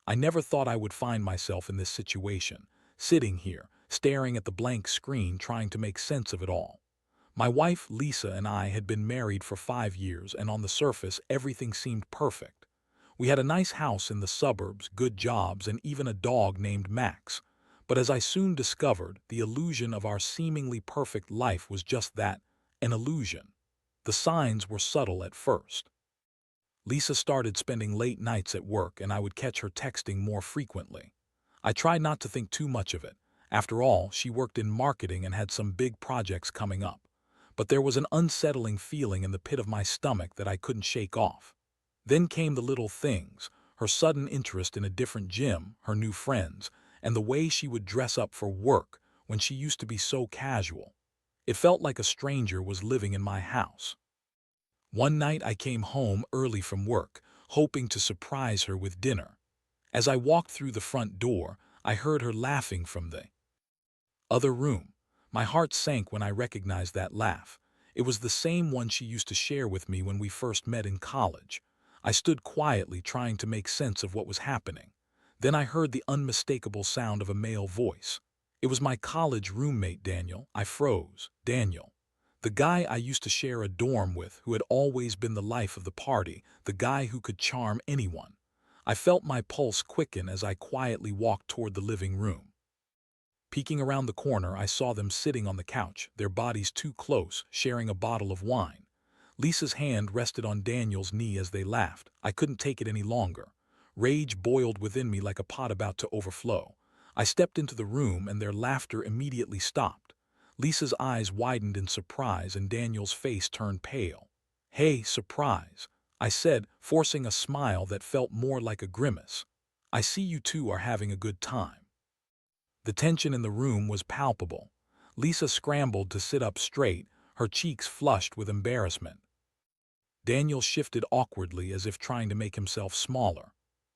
I never thought I would find myself in this situation, sitting here, staring at the blank screen trying to make sense of it all. My wife, Lisa, and I had been married for 5 years, and on the surface, everything seemed perfect. We had a nice house in the suburbs, good jobs, and even a dog named Max. But as I soon discovered, the illusion of our seemingly perfect life was just that, an illusion. The signs were subtle at first. Lisa started spending late nights at work, and I would catch her texting more frequently. I tried not to think too much of it. After all, she worked in marketing and had some big projects coming up. But there was an unsettling feeling in the pit of my stomach that I couldn't shake off. Then came the little things, her sudden interest in a different gym, her new friends, and the way she would dress up for work when she used to be so casual. It felt like a stranger was living in my house. One night I came home early from work, hoping to surprise her with dinner. As I walked through the front door, I heard her laughing from the other room. My heart sank when I recognized that laugh. It was the same one she used to share with me when we first met in college. I stood quietly trying to make sense of what was happening. Then I heard the unmistakable sound of a male voice. It was my college roommate, Daniel. I froze. Daniel. The guy I used to share a dorm with, who had always been the life of the party, the guy who could charm anyone. I felt my pulse quicken as I quietly walked toward the living room. Peeking around the corner, I saw them sitting on the couch, their bodies too close, sharing a bottle of wine. Lisa's hand rested on Daniel's knee as they laughed. I couldn't take it any longer. Rage boiled within me like a pot about to overflow. I stepped into the room, and their laughter immediately stopped. Lisa's eyes widened in surprise, and Daniel's face turned pale. "Hey, surprise," I said, forcing a smile that felt more like a grimace. "I see you two are having a good time." The tension in the room was palpable. Lisa scrambled to sit up straight, her cheeks flushed with embarrassment. Daniel shifted awkwardly as if trying to make himself smaller.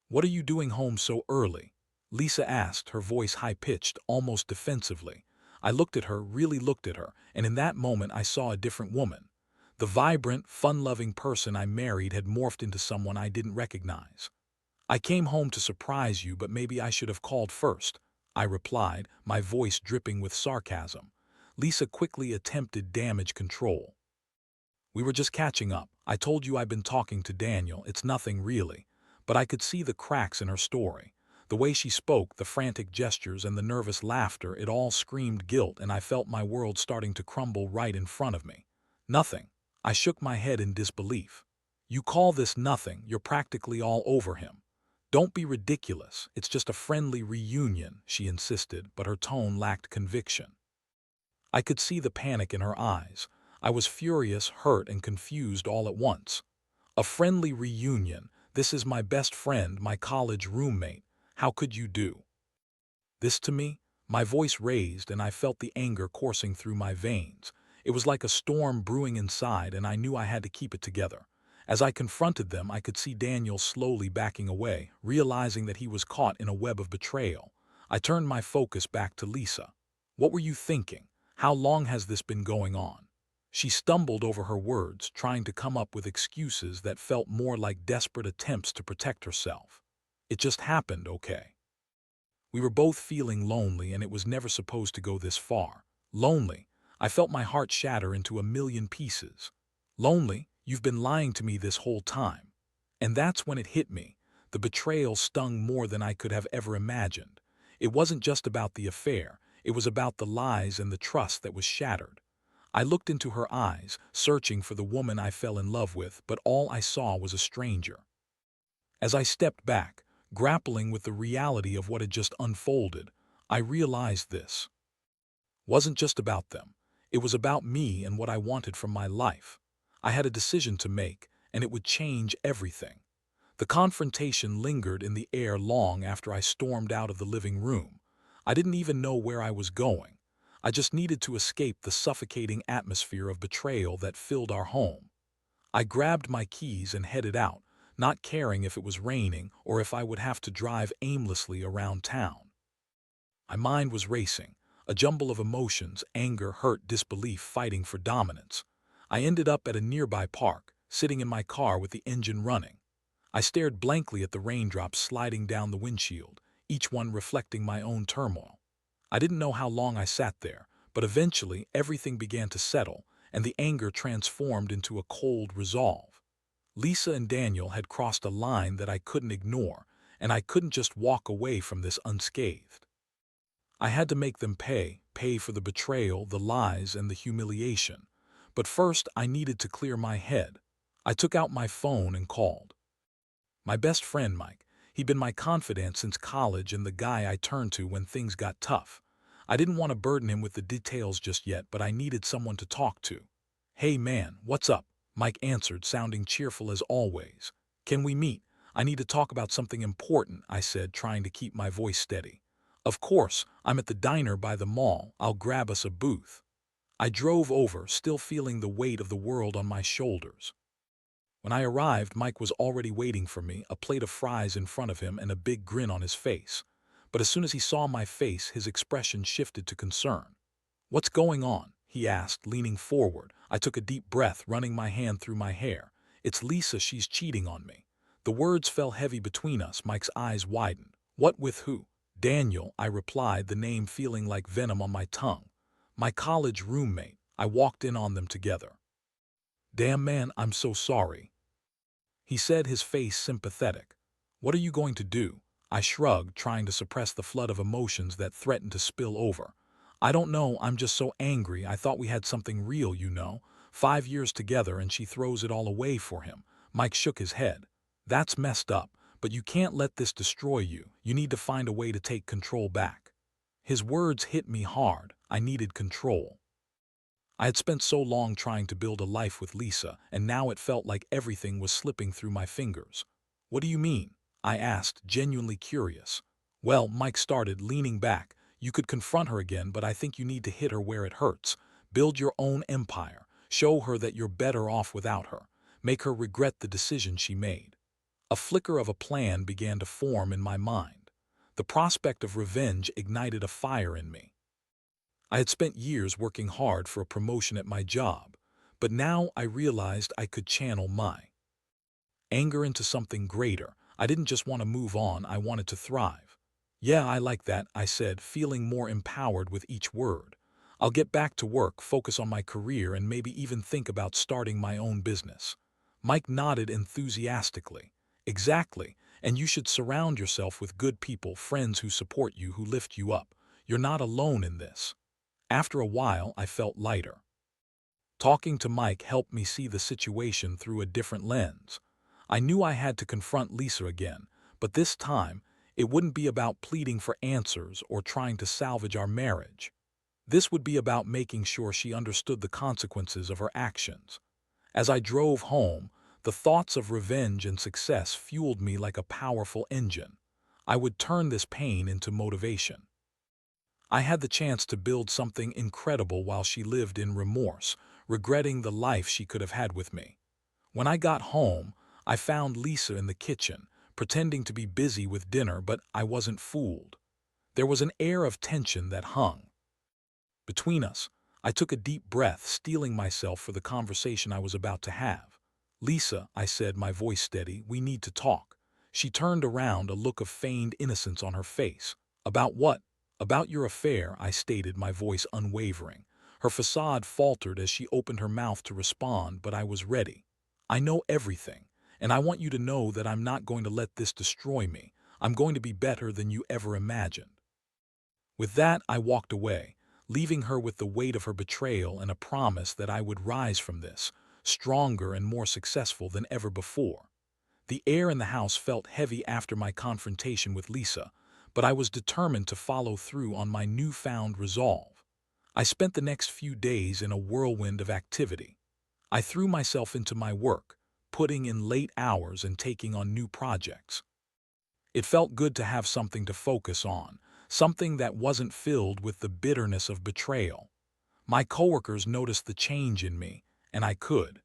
"What are you doing home so early?" Lisa asked, her voice high-pitched, almost defensively. I looked at her, really looked at her, and in that moment I saw a different woman. The vibrant, fun-loving person I married had morphed into someone I didn't recognize. "I came home to surprise you, but maybe I should have called first," I replied, my voice dripping with sarcasm. Lisa quickly attempted damage control. "We were just catching up. I told you I've been talking to Daniel. It's nothing really." But I could see the cracks in her story. The way she spoke, the frantic gestures, and the nervous laughter, it all screamed guilt, and I felt my world starting to crumble right in front of me. "Nothing." I shook my head in disbelief. "You call this nothing? You're practically all over him." "Don't be ridiculous. It's just a friendly reunion," she insisted, but her tone lacked conviction. I could see the panic in her eyes. I was furious, hurt, and confused all at once. "A friendly reunion? This is my best friend, my college roommate. How could you do this to me?" My voice raised, and I felt the anger coursing through my veins. It was like a storm brewing inside, and I knew I had to keep it together. As I confronted them, I could see Daniel slowly backing away, realizing that he was caught in a web of betrayal. I turned my focus back to Lisa. "What were you thinking? How long has this been going on?" She stumbled over her words, trying to come up with excuses that felt more like desperate attempts to protect herself. "It just happened, okay?" We were both feeling lonely, and it was never supposed to go this far. Lonely. I felt my heart shatter into a million pieces. Lonely? You've been lying to me this whole time. And that's when it hit me. The betrayal stung more than I could have ever imagined. It wasn't just about the affair. It was about the lies and the trust that was shattered. I looked into her eyes, searching for the woman I fell in love with, but all I saw was a stranger. As I stepped back, grappling with the reality of what had just unfolded, I realized this wasn't just about them. It was about me and what I wanted from my life. I had a decision to make, and it would change everything. The confrontation lingered in the air long after I stormed out of the living room. I didn't even know where I was going. I just needed to escape the suffocating atmosphere of betrayal that filled our home. I grabbed my keys and headed out, not caring if it was raining or if I would have to drive aimlessly around town. My mind was racing, a jumble of emotions, anger, hurt, disbelief, fighting for dominance. I ended up at a nearby park, sitting in my car with the engine running. I stared blankly at the raindrops sliding down the windshield, each one reflecting my own turmoil. I didn't know how long I sat there, but eventually everything began to settle, and the anger transformed into a cold resolve. Lisa and Daniel had crossed a line that I couldn't ignore, and I couldn't just walk away from this unscathed. I had to make them pay for the betrayal, the lies, and the humiliation. But first, I needed to clear my head. I took out my phone and called. My best friend, Mike. He'd been my confidant since college and the guy I turned to when things got tough. I didn't want to burden him with the details just yet, but I needed someone to talk to. "Hey man, what's up?" Mike answered, sounding cheerful as always. "Can we meet? I need to talk about something important," I said, trying to keep my voice steady. "Of course, I'm at the diner by the mall. I'll grab us a booth." I drove over, still feeling the weight of the world on my shoulders. When I arrived, Mike was already waiting for me, a plate of fries in front of him and a big grin on his face. But as soon as he saw my face, his expression shifted to concern. "What's going on?" he asked, leaning forward. I took a deep breath, running my hand through my hair. "It's Lisa, she's cheating on me." The words fell heavy between us. Mike's eyes widened. "What, with who?" "Daniel," I replied, the name feeling like venom on my tongue. "My college roommate." I walked in on them together. "Damn man, I'm so sorry," he said, his face sympathetic. "What are you going to do?" I shrugged, trying to suppress the flood of emotions that threatened to spill over. "I don't know, I'm just so angry. I thought we had something real, you know. 5 years together and she throws it all away for him." Mike shook his head. "That's messed up, but you can't let this destroy you. You need to find a way to take control back." His words hit me hard. I needed control. I had spent so long trying to build a life with Lisa, and now it felt like everything was slipping through my fingers. "What do you mean?" I asked, genuinely curious. "Well," Mike started, leaning back, "you could confront her again, but I think you need to hit her where it hurts. Build your own empire. Show her that you're better off without her. Make her regret the decision she made." A flicker of a plan began to form in my mind. The prospect of revenge ignited a fire in me. I had spent years working hard for a promotion at my job, but now I realized I could channel my anger into something greater. I didn't just want to move on, I wanted to thrive. "Yeah, I like that," I said, feeling more empowered with each word. "I'll get back to work, focus on my career, and maybe even think about starting my own business." Mike nodded enthusiastically. "Exactly, and you should surround yourself with good people, friends who support you, who lift you up. You're not alone in this." After a while, I felt lighter. Talking to Mike helped me see the situation through a different lens. I knew I had to confront Lisa again, but this time, it wouldn't be about pleading for answers or trying to salvage our marriage. This would be about making sure she understood the consequences of her actions. As I drove home, the thoughts of revenge and success fueled me like a powerful engine. I would turn this pain into motivation. I had the chance to build something incredible while she lived in remorse, regretting the life she could have had with me. When I got home, I found Lisa in the kitchen, pretending to be busy with dinner, but I wasn't fooled. There was an air of tension that hung between us. I took a deep breath, steeling myself for the conversation I was about to have. "Lisa," I said, my voice steady, "we need to talk." She turned around, a look of feigned innocence on her face. "About what?" "About your affair," I stated, my voice unwavering. Her facade faltered as she opened her mouth to respond, but I was ready. "I know everything, and I want you to know that I'm not going to let this destroy me. I'm going to be better than you ever imagined." With that, I walked away, leaving her with the weight of her betrayal and a promise that I would rise from this, stronger and more successful than ever before. The air in the house felt heavy after my confrontation with Lisa, but I was determined to follow through on my newfound resolve. I spent the next few days in a whirlwind of activity. I threw myself into my work, putting in late hours and taking on new projects. It felt good to have something to focus on, something that wasn't filled with the bitterness of betrayal. My coworkers noticed the change in me, and I could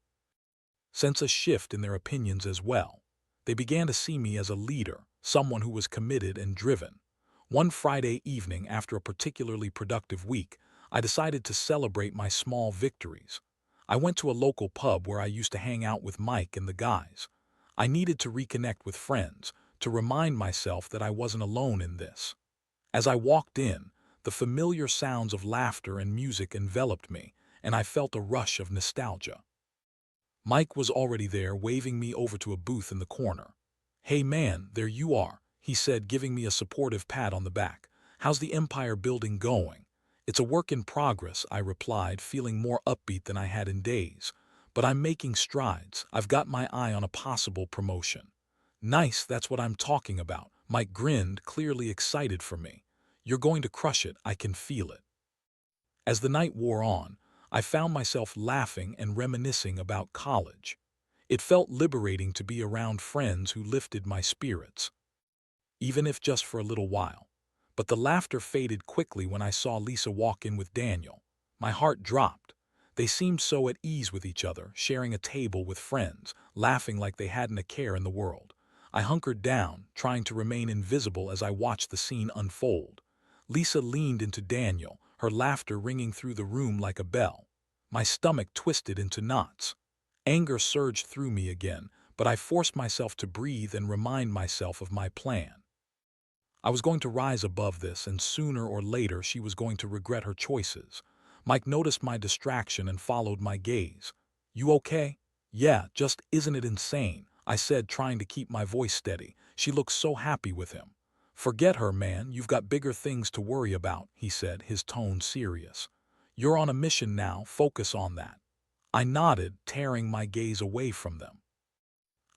sense a shift in their opinions as well. They began to see me as a leader, someone who was committed and driven. One Friday evening, after a particularly productive week, I decided to celebrate my small victories. I went to a local pub where I used to hang out with Mike and the guys. I needed to reconnect with friends, to remind myself that I wasn't alone in this. As I walked in, the familiar sounds of laughter and music enveloped me, and I felt a rush of nostalgia. Mike was already there, waving me over to a booth in the corner. "Hey man, there you are," he said, giving me a supportive pat on the back. "How's the empire building going?" "It's a work in progress," I replied, feeling more upbeat than I had in days. "But I'm making strides. I've got my eye on a possible promotion." "Nice, that's what I'm talking about." Mike grinned, clearly excited for me. "You're going to crush it, I can feel it." As the night wore on, I found myself laughing and reminiscing about college. It felt liberating to be around friends who lifted my spirits, even if just for a little while. But the laughter faded quickly when I saw Lisa walk in with Daniel. My heart dropped. They seemed so at ease with each other, sharing a table with friends, laughing like they hadn't a care in the world. I hunkered down, trying to remain invisible as I watched the scene unfold. Lisa leaned into Daniel, her laughter ringing through the room like a bell. My stomach twisted into knots. Anger surged through me again, but I forced myself to breathe and remind myself of my plan. I was going to rise above this, and sooner or later she was going to regret her choices. Mike noticed my distraction and followed my gaze. "You okay?" "Yeah, just isn't it insane?" I said, trying to keep my voice steady. "She looks so happy with him." "Forget her, man. You've got bigger things to worry about," he said, his tone serious. "You're on a mission now. Focus on that." I nodded, tearing my gaze away from them.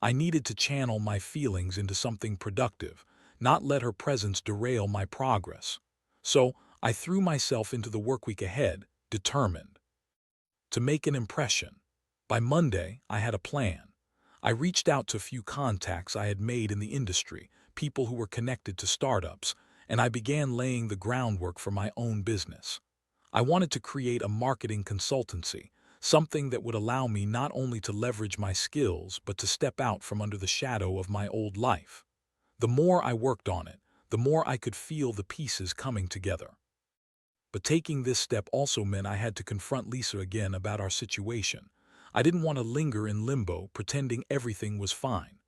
I needed to channel my feelings into something productive, not let her presence derail my progress. So I threw myself into the workweek ahead, determined to make an impression. By Monday, I had a plan. I reached out to a few contacts I had made in the industry, people who were connected to startups, and I began laying the groundwork for my own business. I wanted to create a marketing consultancy, something that would allow me not only to leverage my skills but to step out from under the shadow of my old life. The more I worked on it, the more I could feel the pieces coming together. But taking this step also meant I had to confront Lisa again about our situation. I didn't want to linger in limbo, pretending everything was fine.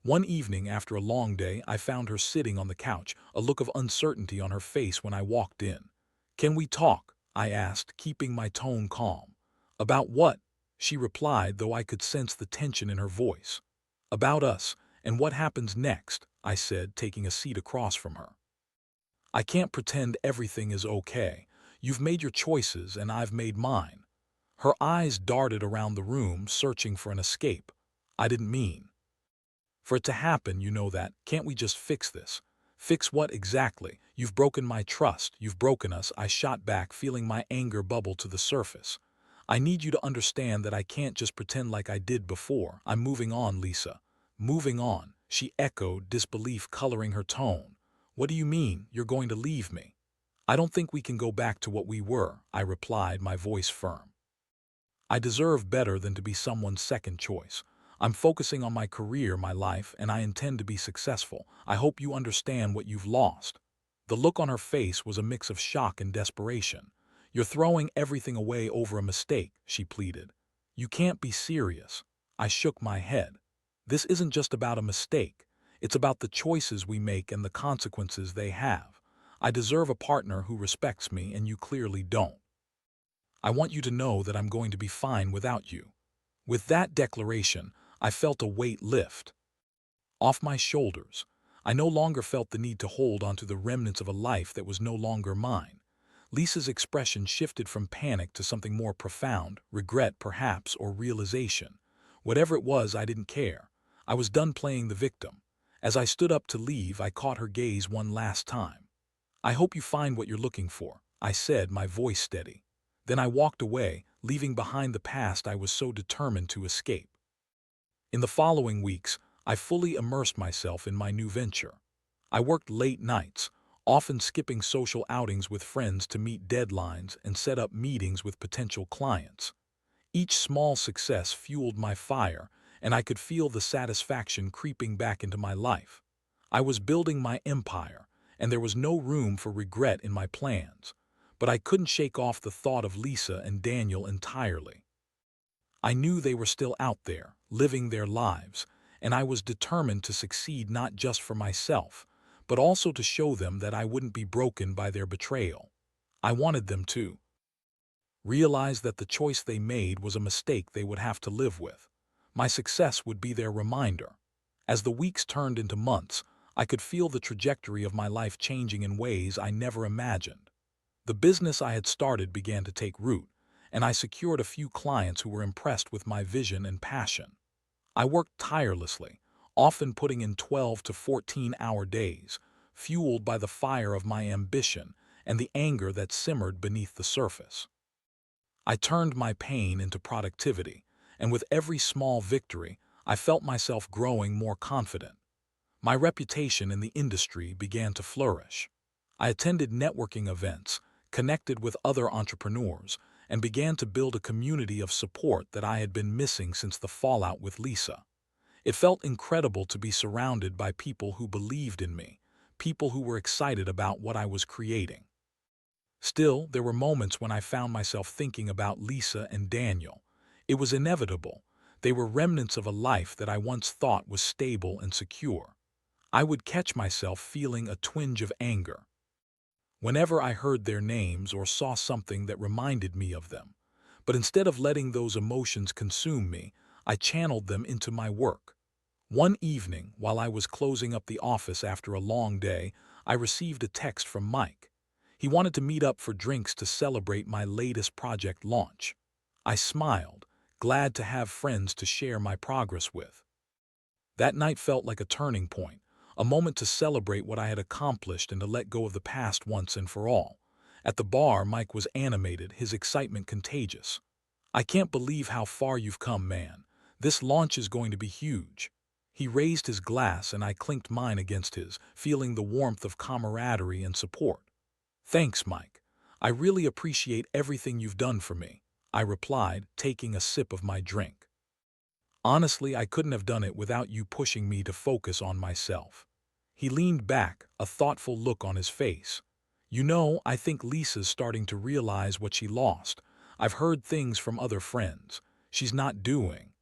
One evening after a long day, I found her sitting on the couch, a look of uncertainty on her face when I walked in. "Can we talk?" I asked, keeping my tone calm. "About what?" she replied, though I could sense the tension in her voice. "About us, and what happens next," I said, taking a seat across from her. "I can't pretend everything is okay. You've made your choices and I've made mine." Her eyes darted around the room, searching for an escape. "I didn't mean for it to happen, you know that. Can't we just fix this?" "Fix what exactly? You've broken my trust. You've broken us," I shot back, feeling my anger bubble to the surface. "I need you to understand that I can't just pretend like I did before. I'm moving on, Lisa." "Moving on," she echoed, disbelief coloring her tone. "What do you mean, you're going to leave me?" "I don't think we can go back to what we were," I replied, my voice firm. "I deserve better than to be someone's second choice. I'm focusing on my career, my life, and I intend to be successful. I hope you understand what you've lost." The look on her face was a mix of shock and desperation. "You're throwing everything away over a mistake," she pleaded. "You can't be serious." I shook my head. "This isn't just about a mistake. It's about the choices we make and the consequences they have. I deserve a partner who respects me, and you clearly don't. I want you to know that I'm going to be fine without you." With that declaration, I felt a weight lift off my shoulders. I no longer felt the need to hold onto the remnants of a life that was no longer mine. Lisa's expression shifted from panic to something more profound, regret perhaps, or realization. Whatever it was, I didn't care. I was done playing the victim. As I stood up to leave, I caught her gaze one last time. "I hope you find what you're looking for," I said, my voice steady. Then I walked away, leaving behind the past I was so determined to escape. In the following weeks, I fully immersed myself in my new venture. I worked late nights, often skipping social outings with friends to meet deadlines and set up meetings with potential clients. Each small success fueled my fire, and I could feel the satisfaction creeping back into my life. I was building my empire, and there was no room for regret in my plans. But I couldn't shake off the thought of Lisa and Daniel entirely. I knew they were still out there, living their lives, and I was determined to succeed not just for myself, but also to show them that I wouldn't be broken by their betrayal. I wanted them to realize that the choice they made was a mistake they would have to live with. My success would be their reminder. As the weeks turned into months, I could feel the trajectory of my life changing in ways I never imagined. The business I had started began to take root, and I secured a few clients who were impressed with my vision and passion. I worked tirelessly, often putting in 12 to 14-hour days, fueled by the fire of my ambition and the anger that simmered beneath the surface. I turned my pain into productivity, and with every small victory, I felt myself growing more confident. My reputation in the industry began to flourish. I attended networking events, connected with other entrepreneurs, and began to build a community of support that I had been missing since the fallout with Lisa. It felt incredible to be surrounded by people who believed in me, people who were excited about what I was creating. Still, there were moments when I found myself thinking about Lisa and Daniel. It was inevitable. They were remnants of a life that I once thought was stable and secure. I would catch myself feeling a twinge of anger whenever I heard their names or saw something that reminded me of them. But instead of letting those emotions consume me, I channeled them into my work. One evening, while I was closing up the office after a long day, I received a text from Mike. He wanted to meet up for drinks to celebrate my latest project launch. I smiled, glad to have friends to share my progress with. That night felt like a turning point, a moment to celebrate what I had accomplished and to let go of the past once and for all. At the bar, Mike was animated, his excitement contagious. "I can't believe how far you've come, man. This launch is going to be huge." He raised his glass and I clinked mine against his, feeling the warmth of camaraderie and support. "Thanks, Mike. I really appreciate everything you've done for me," I replied, taking a sip of my drink. "Honestly, I couldn't have done it without you pushing me to focus on myself." He leaned back, a thoughtful look on his face. "You know, I think Lisa's starting to realize what she lost. I've heard things from other friends. She's not doing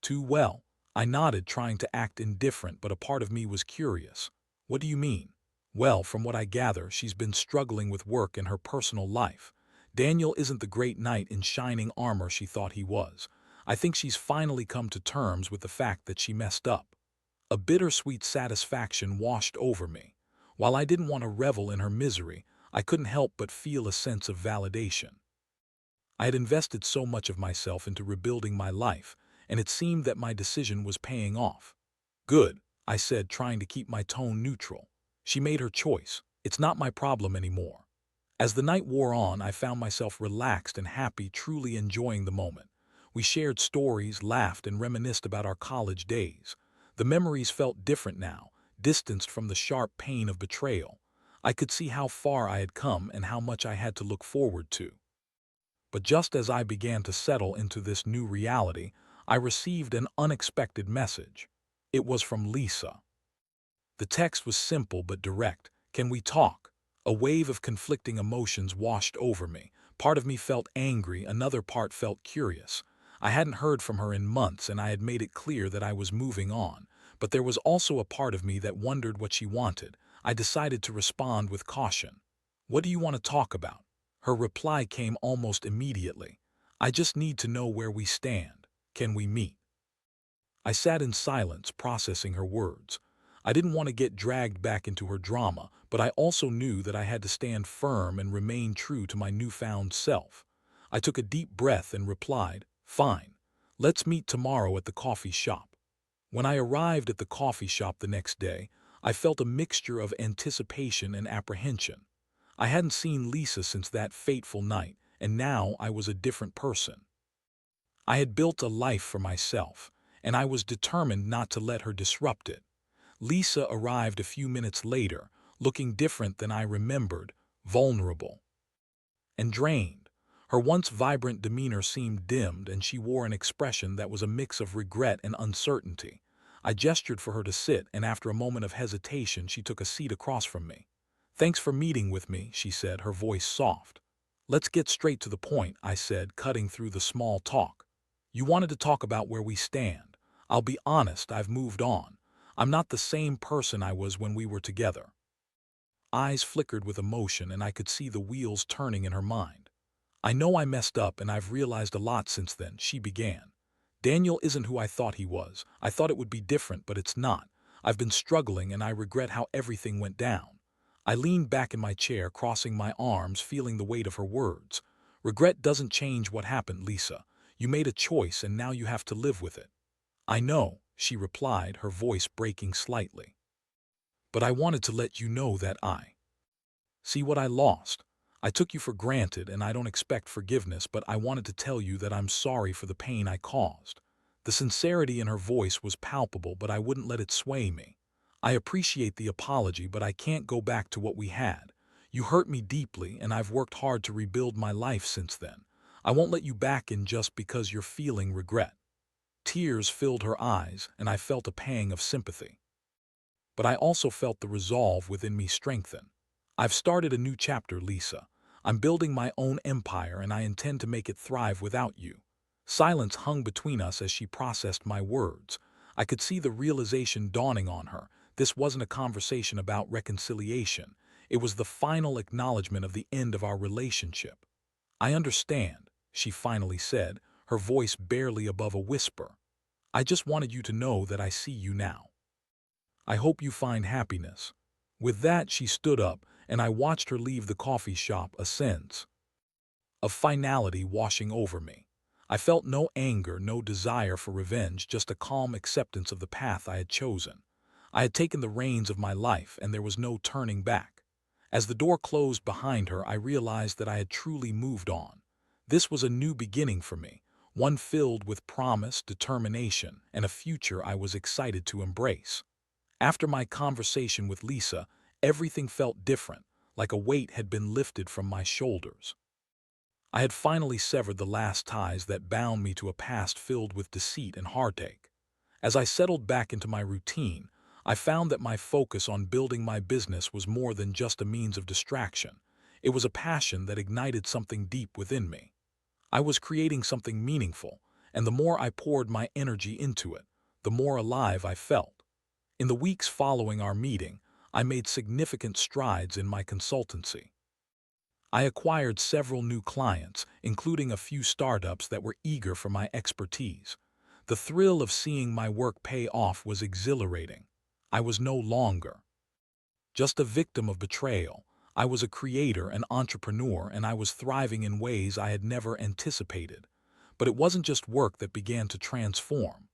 too well." I nodded, trying to act indifferent, but a part of me was curious. "What do you mean?" "Well, from what I gather, she's been struggling with work and her personal life. Daniel isn't the great knight in shining armor she thought he was. I think she's finally come to terms with the fact that she messed up." A bittersweet satisfaction washed over me. While I didn't want to revel in her misery, I couldn't help but feel a sense of validation. I had invested so much of myself into rebuilding my life, and it seemed that my decision was paying off. "Good," I said, trying to keep my tone neutral. "She made her choice. It's not my problem anymore." As the night wore on, I found myself relaxed and happy, truly enjoying the moment. We shared stories, laughed, and reminisced about our college days. The memories felt different now, distanced from the sharp pain of betrayal. I could see how far I had come and how much I had to look forward to. But just as I began to settle into this new reality, I received an unexpected message. It was from Lisa. The text was simple but direct. "Can we talk?" A wave of conflicting emotions washed over me. Part of me felt angry, another part felt curious. I hadn't heard from her in months and I had made it clear that I was moving on. But there was also a part of me that wondered what she wanted. I decided to respond with caution. "What do you want to talk about?" Her reply came almost immediately. "I just need to know where we stand. Can we meet?" I sat in silence, processing her words. I didn't want to get dragged back into her drama, but I also knew that I had to stand firm and remain true to my newfound self. I took a deep breath and replied, "Fine. Let's meet tomorrow at the coffee shop." When I arrived at the coffee shop the next day, I felt a mixture of anticipation and apprehension. I hadn't seen Lisa since that fateful night, and now I was a different person. I had built a life for myself, and I was determined not to let her disrupt it. Lisa arrived a few minutes later, looking different than I remembered, vulnerable and drained. Her once vibrant demeanor seemed dimmed, and she wore an expression that was a mix of regret and uncertainty. I gestured for her to sit, and after a moment of hesitation, she took a seat across from me. "Thanks for meeting with me," she said, her voice soft. "Let's get straight to the point," I said, cutting through the small talk. "You wanted to talk about where we stand. I'll be honest, I've moved on. I'm not the same person I was when we were together. Eyes flickered with emotion, and I could see the wheels turning in her mind. I know I messed up, and I've realized a lot since then, she began. Daniel isn't who I thought he was. I thought it would be different, but it's not. I've been struggling, and I regret how everything went down. I leaned back in my chair, crossing my arms, feeling the weight of her words. Regret doesn't change what happened, Lisa. You made a choice, and now you have to live with it. I know, she replied, her voice breaking slightly. But I wanted to let you know that I see what I lost. I took you for granted, and I don't expect forgiveness, but I wanted to tell you that I'm sorry for the pain I caused. The sincerity in her voice was palpable, but I wouldn't let it sway me. I appreciate the apology, but I can't go back to what we had. You hurt me deeply, and I've worked hard to rebuild my life since then. I won't let you back in just because you're feeling regret. Tears filled her eyes, and I felt a pang of sympathy. But I also felt the resolve within me strengthen. I've started a new chapter, Lisa. I'm building my own empire, and I intend to make it thrive without you. Silence hung between us as she processed my words. I could see the realization dawning on her. This wasn't a conversation about reconciliation. It was the final acknowledgement of the end of our relationship. I understand, she finally said, her voice barely above a whisper. I just wanted you to know that I see you now. I hope you find happiness. With that, she stood up, and I watched her leave the coffee shop, a sense of finality washing over me. I felt no anger, no desire for revenge, just a calm acceptance of the path I had chosen. I had taken the reins of my life, and there was no turning back. As the door closed behind her, I realized that I had truly moved on. This was a new beginning for me, one filled with promise, determination, and a future I was excited to embrace. After my conversation with Lisa, everything felt different, like a weight had been lifted from my shoulders. I had finally severed the last ties that bound me to a past filled with deceit and heartache. As I settled back into my routine, I found that my focus on building my business was more than just a means of distraction. It was a passion that ignited something deep within me. I was creating something meaningful, and the more I poured my energy into it, the more alive I felt. In the weeks following our meeting, I made significant strides in my consultancy. I acquired several new clients, including a few startups that were eager for my expertise. The thrill of seeing my work pay off was exhilarating. I was no longer just a victim of betrayal. I was a creator, an entrepreneur, and I was thriving in ways I had never anticipated. But it wasn't just work that began to transform.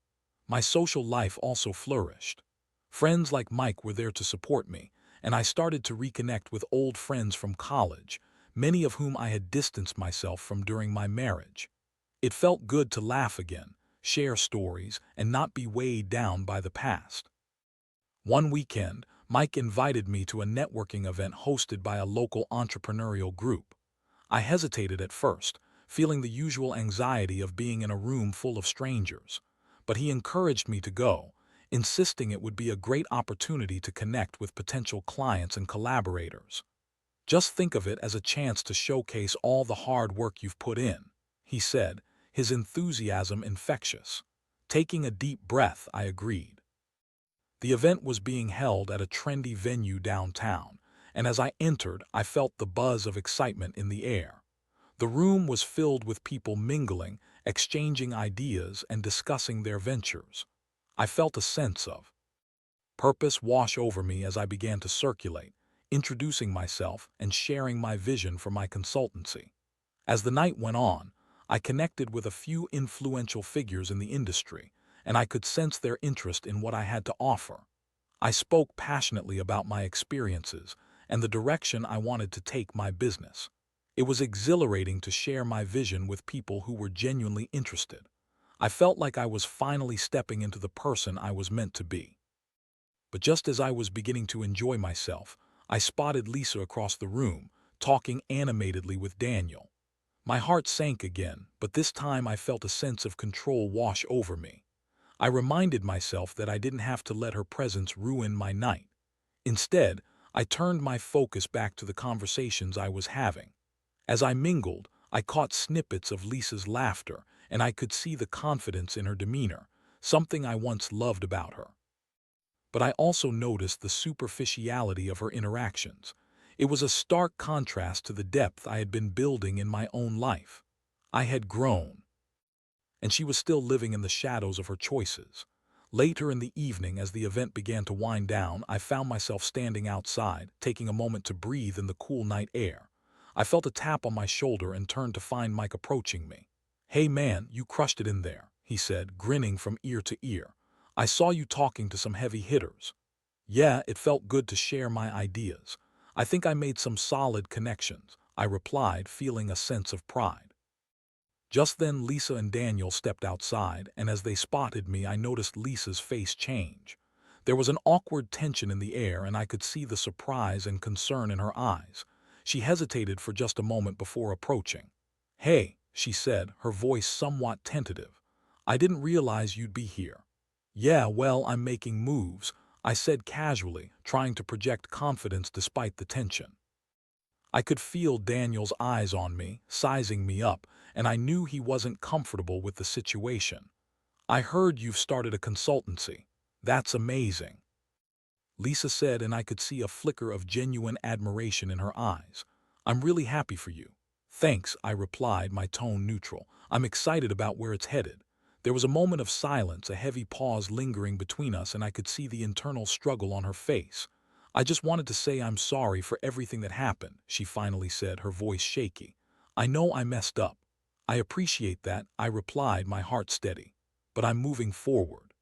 My social life also flourished. Friends like Mike were there to support me, and I started to reconnect with old friends from college, many of whom I had distanced myself from during my marriage. It felt good to laugh again, share stories, and not be weighed down by the past. One weekend, Mike invited me to a networking event hosted by a local entrepreneurial group. I hesitated at first, feeling the usual anxiety of being in a room full of strangers. But he encouraged me to go, insisting it would be a great opportunity to connect with potential clients and collaborators. Just think of it as a chance to showcase all the hard work you've put in, he said, his enthusiasm infectious. Taking a deep breath, I agreed. The event was being held at a trendy venue downtown, and as I entered, I felt the buzz of excitement in the air. The room was filled with people mingling, exchanging ideas, and discussing their ventures. I felt a sense of purpose wash over me as I began to circulate, introducing myself and sharing my vision for my consultancy. As the night went on, I connected with a few influential figures in the industry, and I could sense their interest in what I had to offer. I spoke passionately about my experiences and the direction I wanted to take my business. It was exhilarating to share my vision with people who were genuinely interested. I felt like I was finally stepping into the person I was meant to be. But just as I was beginning to enjoy myself, I spotted Lisa across the room, talking animatedly with Daniel. My heart sank again, but this time I felt a sense of control wash over me. I reminded myself that I didn't have to let her presence ruin my night. Instead, I turned my focus back to the conversations I was having. As I mingled, I caught snippets of Lisa's laughter, and I could see the confidence in her demeanor, something I once loved about her. But I also noticed the superficiality of her interactions. It was a stark contrast to the depth I had been building in my own life. I had grown, and she was still living in the shadows of her choices. Later in the evening, as the event began to wind down, I found myself standing outside, taking a moment to breathe in the cool night air. I felt a tap on my shoulder and turned to find Mike approaching me. "Hey man, you crushed it in there," he said, grinning from ear to ear. "I saw you talking to some heavy hitters." "Yeah, it felt good to share my ideas. I think I made some solid connections," I replied, feeling a sense of pride. Just then Lisa and Daniel stepped outside, and as they spotted me, I noticed Lisa's face change. There was an awkward tension in the air, and I could see the surprise and concern in her eyes. She hesitated for just a moment before approaching. "Hey," she said, her voice somewhat tentative. "I didn't realize you'd be here." "Yeah, well, I'm making moves," I said casually, trying to project confidence despite the tension. I could feel Daniel's eyes on me, sizing me up, and I knew he wasn't comfortable with the situation. "I heard you've started a consultancy. That's amazing," Lisa said, and I could see a flicker of genuine admiration in her eyes. "I'm really happy for you." "Thanks," I replied, my tone neutral. "I'm excited about where it's headed." There was a moment of silence, a heavy pause lingering between us, and I could see the internal struggle on her face. "I just wanted to say I'm sorry for everything that happened," she finally said, her voice shaky. "I know I messed up." "I appreciate that," I replied, my heart steady. "But I'm moving forward.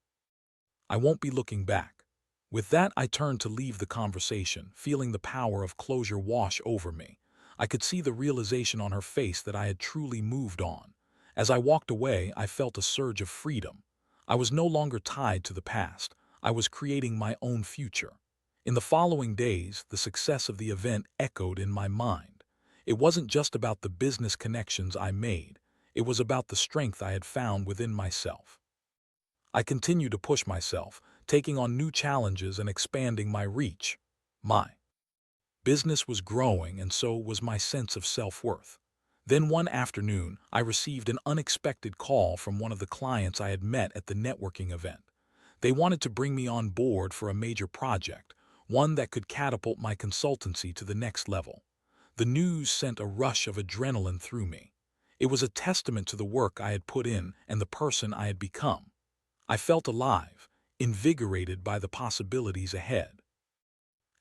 I won't be looking back." With that, I turned to leave the conversation, feeling the power of closure wash over me. I could see the realization on her face that I had truly moved on. As I walked away, I felt a surge of freedom. I was no longer tied to the past. I was creating my own future. In the following days, the success of the event echoed in my mind. It wasn't just about the business connections I made. It was about the strength I had found within myself. I continued to push myself, taking on new challenges and expanding my reach. My business was growing, and so was my sense of self-worth. Then one afternoon, I received an unexpected call from one of the clients I had met at the networking event. They wanted to bring me on board for a major project, one that could catapult my consultancy to the next level. The news sent a rush of adrenaline through me. It was a testament to the work I had put in and the person I had become. I felt alive, invigorated by the possibilities ahead.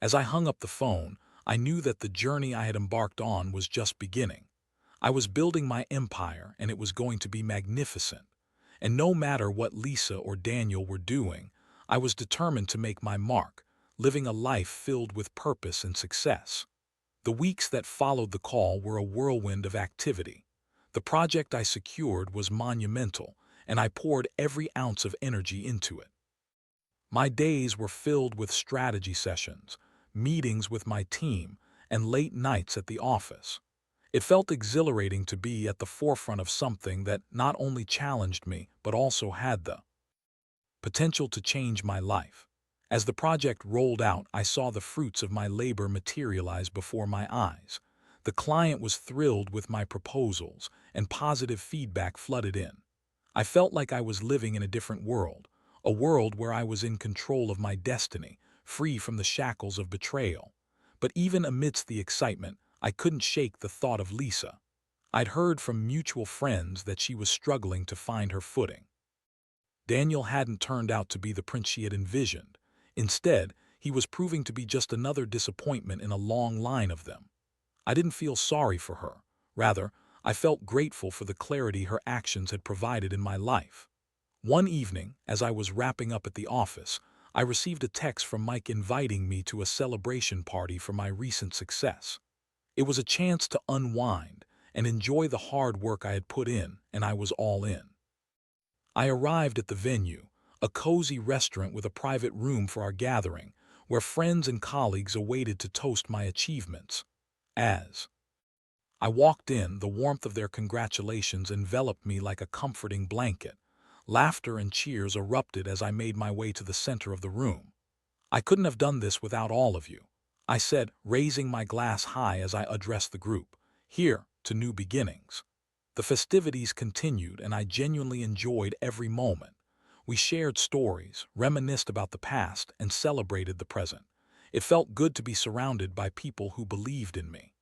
As I hung up the phone, I knew that the journey I had embarked on was just beginning. I was building my empire, and it was going to be magnificent. And no matter what Lisa or Daniel were doing, I was determined to make my mark, living a life filled with purpose and success. The weeks that followed the call were a whirlwind of activity. The project I secured was monumental, and I poured every ounce of energy into it. My days were filled with strategy sessions, meetings with my team, and late nights at the office. It felt exhilarating to be at the forefront of something that not only challenged me, but also had the potential to change my life. As the project rolled out, I saw the fruits of my labor materialize before my eyes. The client was thrilled with my proposals, and positive feedback flooded in. I felt like I was living in a world where I was in control of my destiny, free from the shackles of betrayal. But even amidst the excitement, I couldn't shake the thought of Lisa. I'd heard from mutual friends that she was struggling to find her footing. Daniel hadn't turned out to be the prince she had envisioned. Instead, he was proving to be just another disappointment in a long line of them. I didn't feel sorry for her. Rather, I felt grateful for the clarity her actions had provided in my life. One evening, as I was wrapping up at the office, I received a text from Mike inviting me to a celebration party for my recent success. It was a chance to unwind and enjoy the hard work I had put in, and I was all in. I arrived at the venue, a cozy restaurant with a private room for our gathering, where friends and colleagues awaited to toast my achievements. As I walked in, the warmth of their congratulations enveloped me like a comforting blanket. Laughter and cheers erupted as I made my way to the center of the room. "I couldn't have done this without all of you," I said, raising my glass high as I addressed the group. "Here to new beginnings." The festivities continued, and I genuinely enjoyed every moment. We shared stories, reminisced about the past, and celebrated the present. It felt good to be surrounded by people who believed in me.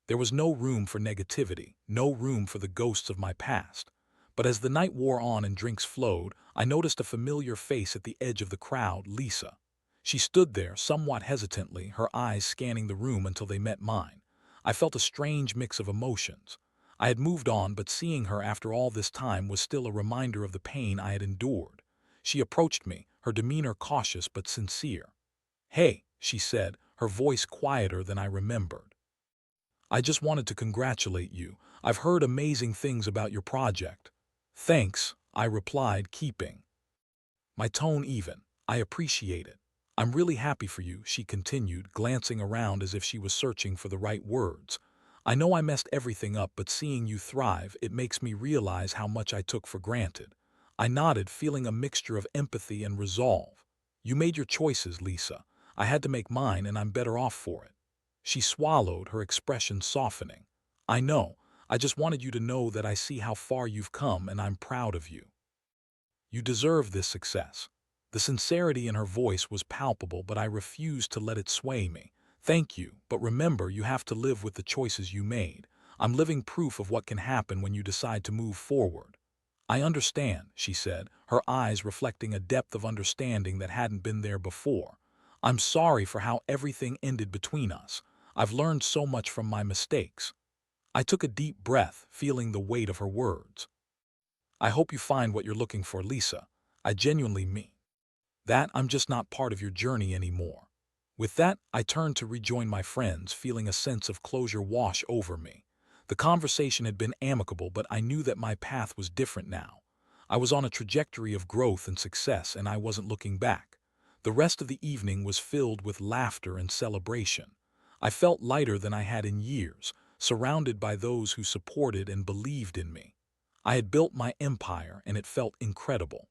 There was no room for negativity, no room for the ghosts of my past. But as the night wore on and drinks flowed, I noticed a familiar face at the edge of the crowd, Lisa. She stood there, somewhat hesitantly, her eyes scanning the room until they met mine. I felt a strange mix of emotions. I had moved on, but seeing her after all this time was still a reminder of the pain I had endured. She approached me, her demeanor cautious but sincere. "Hey," she said, her voice quieter than I remembered. "I just wanted to congratulate you. I've heard amazing things about your project." "Thanks," I replied, keeping my tone even. "I appreciate it. I'm really happy for you," she continued, glancing around as if she was searching for the right words. "I know I messed everything up, but seeing you thrive, it makes me realize how much I took for granted." I nodded, feeling a mixture of empathy and resolve. "You made your choices, Lisa. I had to make mine, and I'm better off for it." She swallowed, her expression softening. "I know. I just wanted you to know that I see how far you've come, and I'm proud of you. You deserve this success." The sincerity in her voice was palpable, but I refused to let it sway me. "Thank you, but remember, you have to live with the choices you made. I'm living proof of what can happen when you decide to move forward." "I understand," she said, her eyes reflecting a depth of understanding that hadn't been there before. "I'm sorry for how everything ended between us. I've learned so much from my mistakes." I took a deep breath, feeling the weight of her words. "I hope you find what you're looking for, Lisa. I genuinely mean that. I'm just not part of your journey anymore." With that, I turned to rejoin my friends, feeling a sense of closure wash over me. The conversation had been amicable, but I knew that my path was different now. I was on a trajectory of growth and success, and I wasn't looking back. The rest of the evening was filled with laughter and celebration. I felt lighter than I had in years, surrounded by those who supported and believed in me. I had built my empire, and it felt incredible.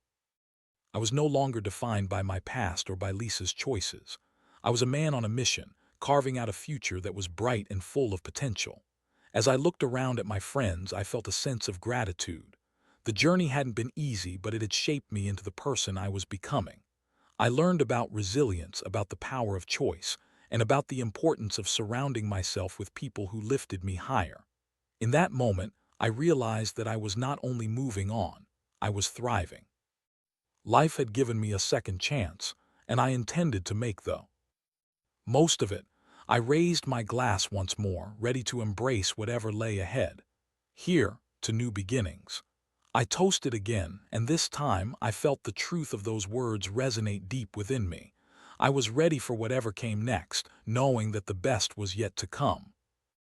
I was no longer defined by my past or by Lisa's choices. I was a man on a mission, carving out a future that was bright and full of potential. As I looked around at my friends, I felt a sense of gratitude. The journey hadn't been easy, but it had shaped me into the person I was becoming. I learned about resilience, about the power of choice, and about the importance of surrounding myself with people who lifted me higher. In that moment, I realized that I was not only moving on, I was thriving. Life had given me a second chance, and I intended to make the most of it. I raised my glass once more, ready to embrace whatever lay ahead. Here, to new beginnings. I toasted again, and this time I felt the truth of those words resonate deep within me. I was ready for whatever came next, knowing that the best was yet to come.